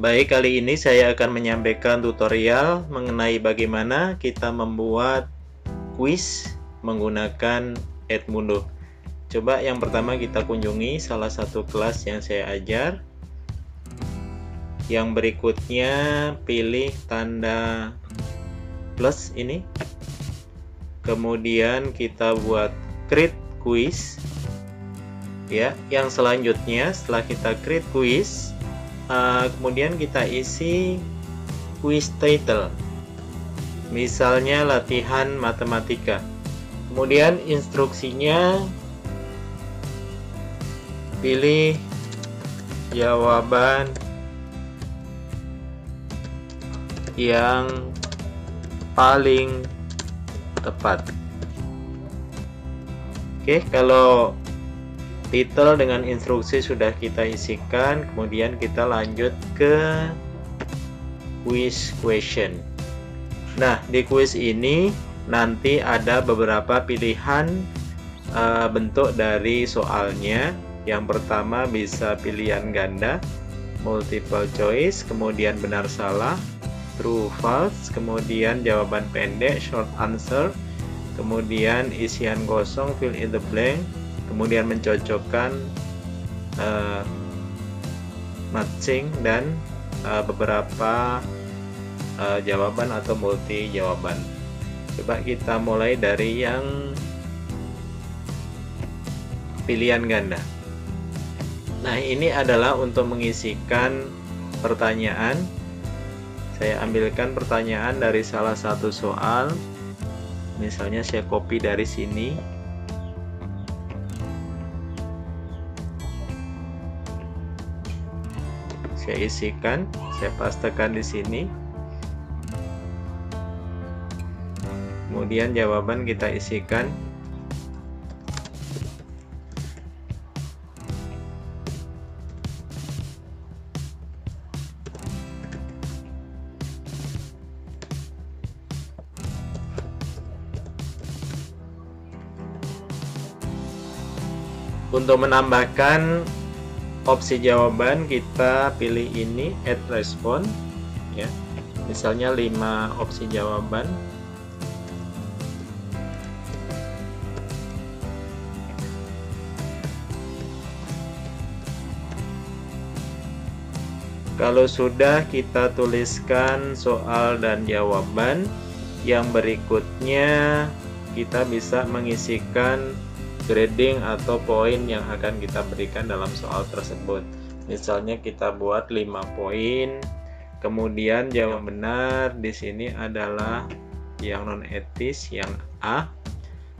Baik, kali ini saya akan menyampaikan tutorial mengenai bagaimana kita membuat kuis menggunakan Edmundo. Coba yang pertama kita kunjungi salah satu kelas yang saya ajar. Yang berikutnya pilih tanda plus ini. Kemudian kita buat create quiz. Ya, yang selanjutnya setelah kita create quiz, kemudian kita isi quiz title, misalnya latihan matematika. Kemudian instruksinya pilih jawaban yang paling tepat. Oke, kalau title dengan instruksi sudah kita isikan, kemudian kita lanjut ke quiz question. Nah, di quiz ini nanti ada beberapa pilihan bentuk dari soalnya. Yang pertama bisa pilihan ganda, multiple choice, kemudian benar salah, true false, kemudian jawaban pendek, short answer, kemudian isian kosong, fill in the blank, kemudian mencocokkan matching, dan beberapa jawaban atau multi jawaban. Coba kita mulai dari yang pilihan ganda. Nah, ini adalah untuk mengisikan pertanyaan. Saya ambilkan pertanyaan dari salah satu soal. Misalnya saya copy dari sini. Saya isikan, saya pastekan di sini. Kemudian jawaban kita isikan. Untuk menambahkan opsi jawaban, kita pilih ini add response, ya. Misalnya 5 opsi jawaban. Kalau sudah, kita tuliskan soal dan jawaban. Yang berikutnya kita bisa mengisikan grading atau poin yang akan kita berikan dalam soal tersebut. Misalnya kita buat 5 poin. Kemudian jawaban benar di sini adalah yang non etis, yang A.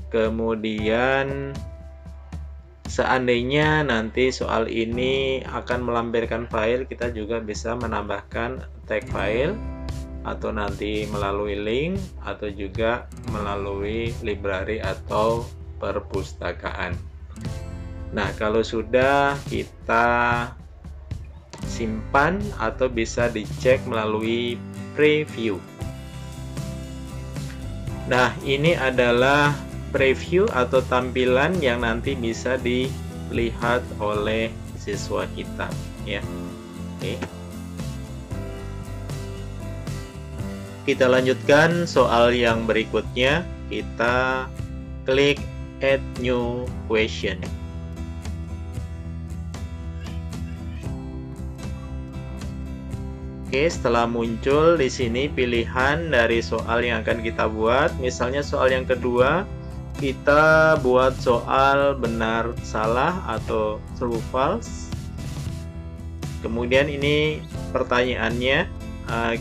Kemudian seandainya nanti soal ini akan melampirkan file, kita juga bisa menambahkan tag file, atau nanti melalui link, atau juga melalui library atau perpustakaan. Nah, kalau sudah, kita simpan atau bisa dicek melalui preview. Nah, ini adalah preview atau tampilan yang nanti bisa dilihat oleh siswa kita, ya. Oke. Kita lanjutkan soal yang berikutnya. Kita klik add new question. Oke, setelah muncul di sini pilihan dari soal yang akan kita buat. Misalnya soal yang kedua, kita buat soal benar salah atau true false. Kemudian ini pertanyaannya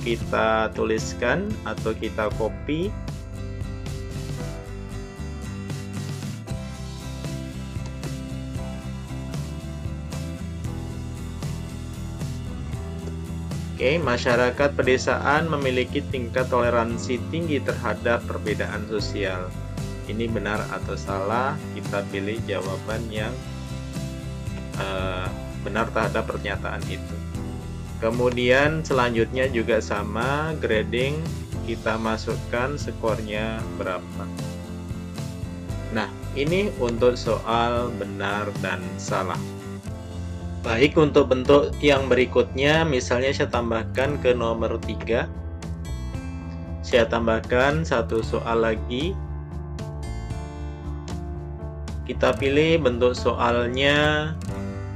kita tuliskan atau kita copy. Oke, masyarakat pedesaan memiliki tingkat toleransi tinggi terhadap perbedaan sosial. Ini benar atau salah? Kita pilih jawaban yang benar terhadap pernyataan itu. Kemudian selanjutnya juga sama, grading, kita masukkan skornya berapa. Nah, ini untuk soal benar dan salah. Baik, untuk bentuk yang berikutnya, misalnya saya tambahkan ke nomor 3. Saya tambahkan satu soal lagi. Kita pilih bentuk soalnya,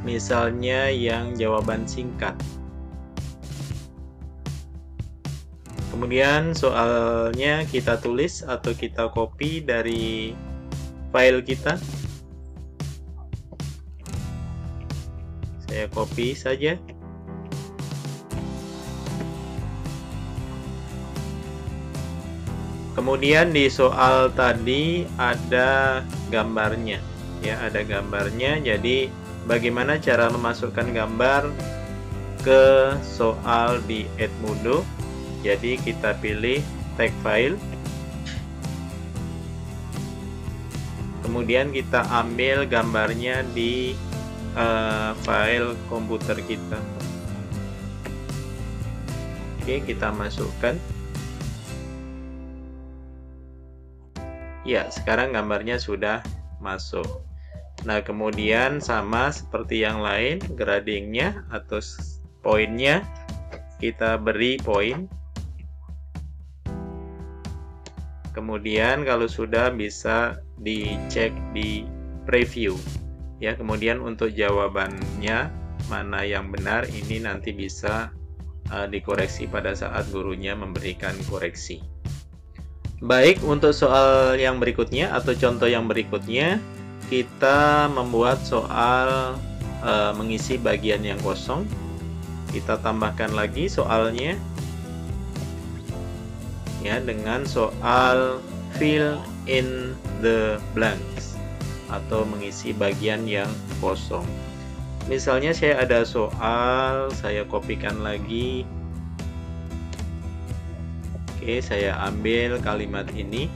misalnya yang jawaban singkat. Kemudian soalnya kita tulis atau kita copy dari file kita. Saya copy saja. Kemudian di soal tadi ada gambarnya, ya, ada gambarnya. Jadi bagaimana cara memasukkan gambar ke soal di Edmodo? Jadi kita pilih tag file. Kemudian kita ambil gambarnya di file komputer kita. Oke, kita masukkan. Ya, sekarang gambarnya sudah masuk. Nah, kemudian sama seperti yang lain, gradingnya atau poinnya kita beri poin. Kemudian kalau sudah bisa dicek di preview. Ya, kemudian untuk jawabannya mana yang benar ini nanti bisa dikoreksi pada saat gurunya memberikan koreksi. Baik, untuk soal yang berikutnya atau contoh yang berikutnya, kita membuat soal mengisi bagian yang kosong. Kita tambahkan lagi soalnya, ya, dengan soal fill in the blanks atau mengisi bagian yang kosong. Misalnya saya ada soal, saya kopikan lagi. Oke, saya ambil kalimat ini.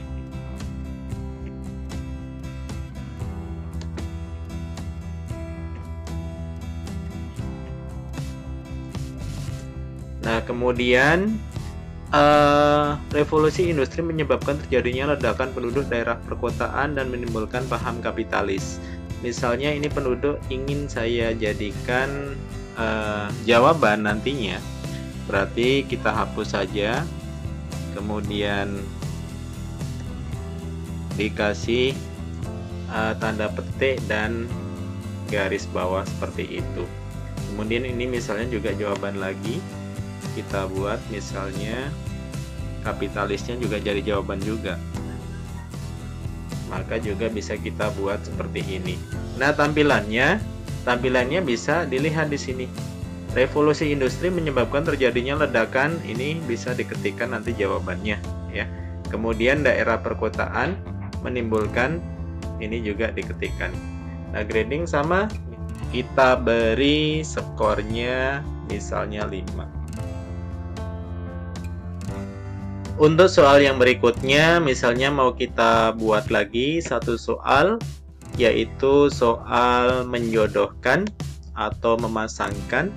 Nah, kemudian revolusi industri menyebabkan terjadinya ledakan penduduk daerah perkotaan dan menimbulkan paham kapitalis. Misalnya ini penduduk ingin saya jadikan jawaban nantinya. Berarti kita hapus saja. Kemudian dikasih tanda petik dan garis bawah seperti itu. Kemudian ini misalnya juga jawaban lagi. Kita buat misalnya kapitalisnya juga jadi jawaban juga, maka juga bisa kita buat seperti ini. Nah, tampilannya bisa dilihat di sini. Revolusi industri menyebabkan terjadinya ledakan, ini bisa diketikkan nanti jawabannya, ya. Kemudian daerah perkotaan menimbulkan, ini juga diketikkan. Nah, grading sama, kita beri skornya misalnya 5. Untuk soal yang berikutnya, misalnya mau kita buat lagi satu soal, yaitu soal menjodohkan atau memasangkan.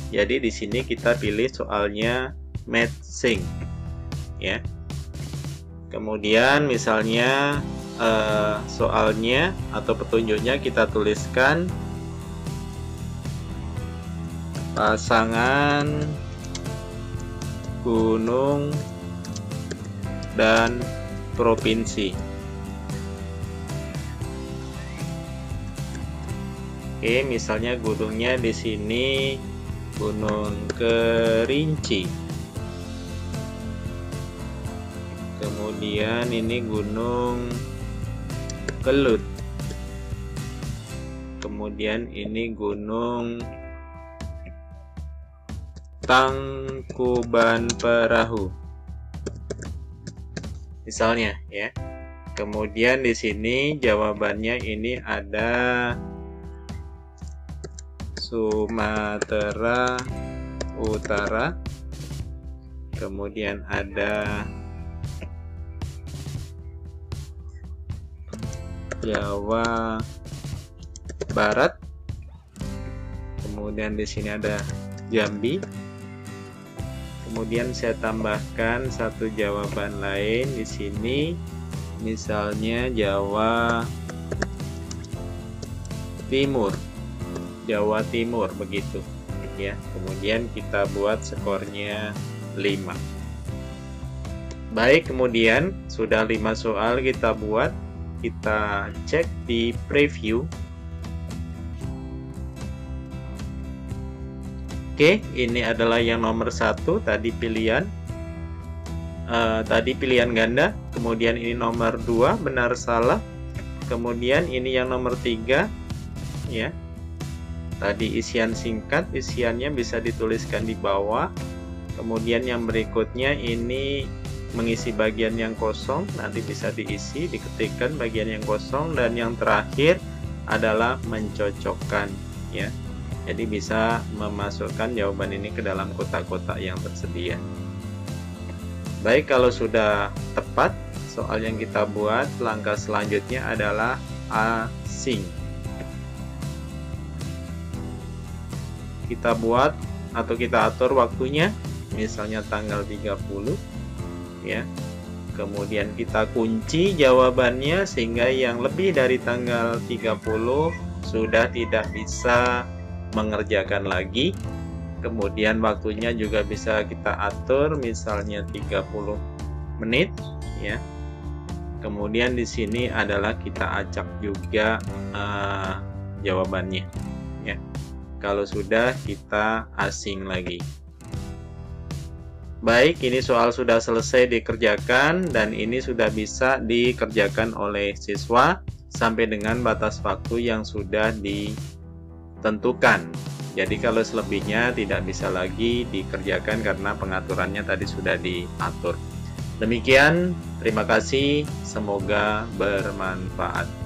Jadi di sini kita pilih soalnya matching, ya. Kemudian misalnya soalnya atau petunjuknya kita tuliskan pasangan gunung dan provinsi. Oke, misalnya gunungnya di sini Gunung Kerinci. Kemudian ini Gunung Kelut. Kemudian ini Gunung Tangkuban Perahu. Misalnya, ya. Kemudian di sini jawabannya ini ada Sumatera Utara. Kemudian ada Jawa Barat. Kemudian di sini ada Jambi. Kemudian saya tambahkan satu jawaban lain di sini, misalnya Jawa Timur. Jawa Timur, begitu ya. Kemudian kita buat skornya 5. Baik, kemudian sudah 5 soal kita buat, kita cek di preview. Oke, ini adalah yang nomor 1 tadi pilihan. Tadi pilihan ganda, kemudian ini nomor 2 benar salah, kemudian ini yang nomor 3 ya. Tadi isian singkat, isiannya bisa dituliskan di bawah. Kemudian yang berikutnya ini mengisi bagian yang kosong, nanti bisa diisi, diketikkan bagian yang kosong, dan yang terakhir adalah mencocokkan ya. Jadi bisa memasukkan jawaban ini ke dalam kotak-kotak yang tersedia. Baik, kalau sudah tepat soal yang kita buat, langkah selanjutnya adalah asing. Kita buat atau kita atur waktunya, misalnya tanggal 30 ya. Kemudian kita kunci jawabannya sehingga yang lebih dari tanggal 30 sudah tidak bisa mengerjakan lagi. Kemudian waktunya juga bisa kita atur, misalnya 30 menit ya. Kemudian di sini adalah kita acak juga jawabannya ya. Kalau sudah, kita asing lagi. Baik, ini soal sudah selesai dikerjakan dan ini sudah bisa dikerjakan oleh siswa sampai dengan batas waktu yang sudah ditentukan. Jadi kalau selebihnya tidak bisa lagi dikerjakan karena pengaturannya tadi sudah diatur. Demikian, terima kasih, semoga bermanfaat.